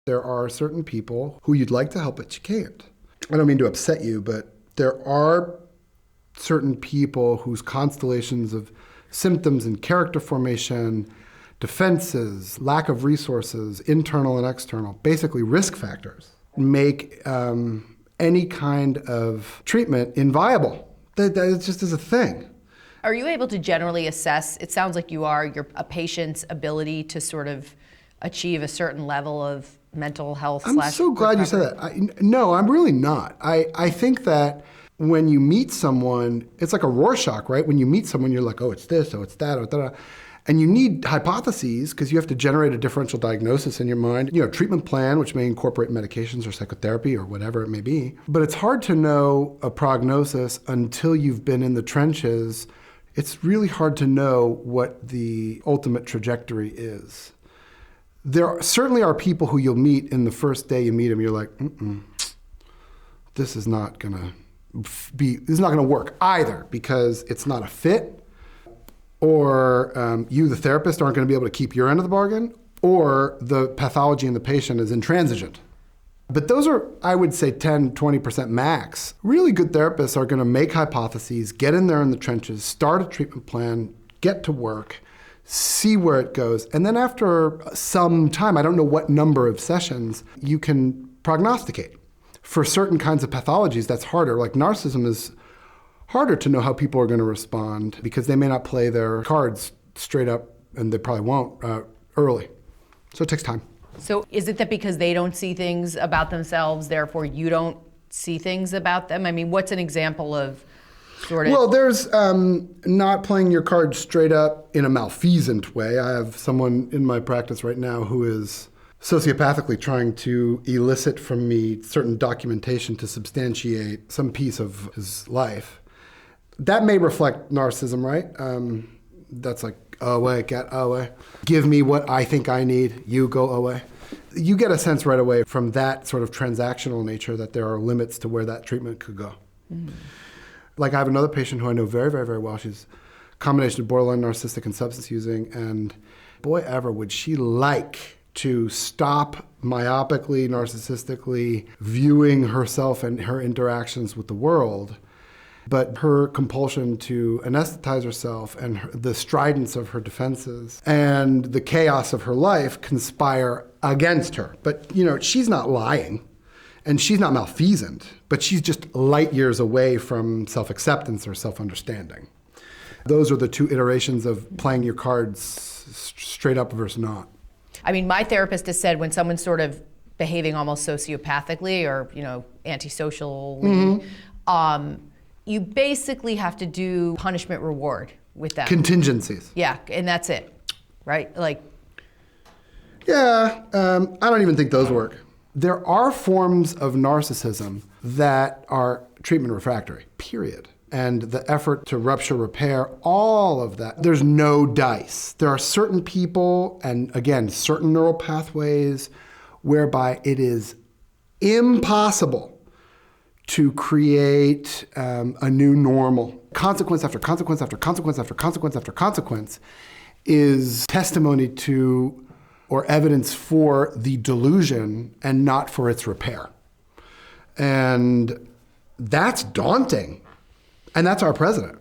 There are certain people who you'd like to help, but you can't. I don't mean to upset you, but there are certain people whose constellations of symptoms and character formation, defenses, lack of resources, internal and external, basically risk factors, make any kind of treatment inviable. That just is a thing. Are you able to generally assess, it sounds like you are, a patient's ability to sort of achieve a certain level of mental health I'm so glad you said that. No, I'm really not. I think that when you meet someone, it's like a Rorschach, right? When you meet someone, you're like, oh, it's this, oh, it's that, oh, that. And you need hypotheses because you have to generate a differential diagnosis in your mind. Treatment plan, which may incorporate medications or psychotherapy or whatever it may be. But it's hard to know a prognosis until you've been in the trenches. It's really hard to know what the ultimate trajectory is. There certainly are people who you'll meet in the first day you meet them, you're like, this is not gonna work either because it's not a fit, or you, the therapist, aren't gonna be able to keep your end of the bargain, or the pathology in the patient is intransigent. But those are, I would say, 10, 20% max. Really good therapists are gonna make hypotheses, get in there in the trenches, start a treatment plan, get to work, see where it goes. And then after some time, I don't know what number of sessions, you can prognosticate. For certain kinds of pathologies, that's harder. Like narcissism is harder to know how people are going to respond because they may not play their cards straight up, and they probably won't early. So it takes time. So is it that because they don't see things about themselves, therefore you don't see things about them? I mean, what's an example of sort of? Well, there's not playing your cards straight up in a malfeasant way. I have someone in my practice right now who is sociopathically trying to elicit from me certain documentation to substantiate some piece of his life. That may reflect narcissism, right? That's like, away, get away. Give me what I think I need, you go away. You get a sense right away from that sort of transactional nature that there are limits to where that treatment could go. Mm. Like I have another patient who I know very, very, very well. She's a combination of borderline narcissistic and substance using, and boy ever would she like to stop myopically, narcissistically viewing herself and her interactions with the world. But her compulsion to anesthetize herself and the stridence of her defenses and the chaos of her life conspire against her. But, she's not lying and she's not malfeasant, but she's just light years away from self-acceptance or self-understanding. Those are the two iterations of playing your cards straight up versus not. I mean, my therapist has said when someone's sort of behaving almost sociopathically or, antisocially, you basically have to do punishment reward with them. Contingencies. Yeah, and that's it, right? Yeah, I don't even think those work. There are forms of narcissism that are treatment refractory, period. And the effort to rupture, repair, all of that, there's no dice. There are certain people, and again, certain neural pathways, whereby it is impossible to create a new normal. Consequence after consequence after consequence after consequence after consequence is testimony to or evidence for the delusion and not for its repair. And that's daunting. And that's our president.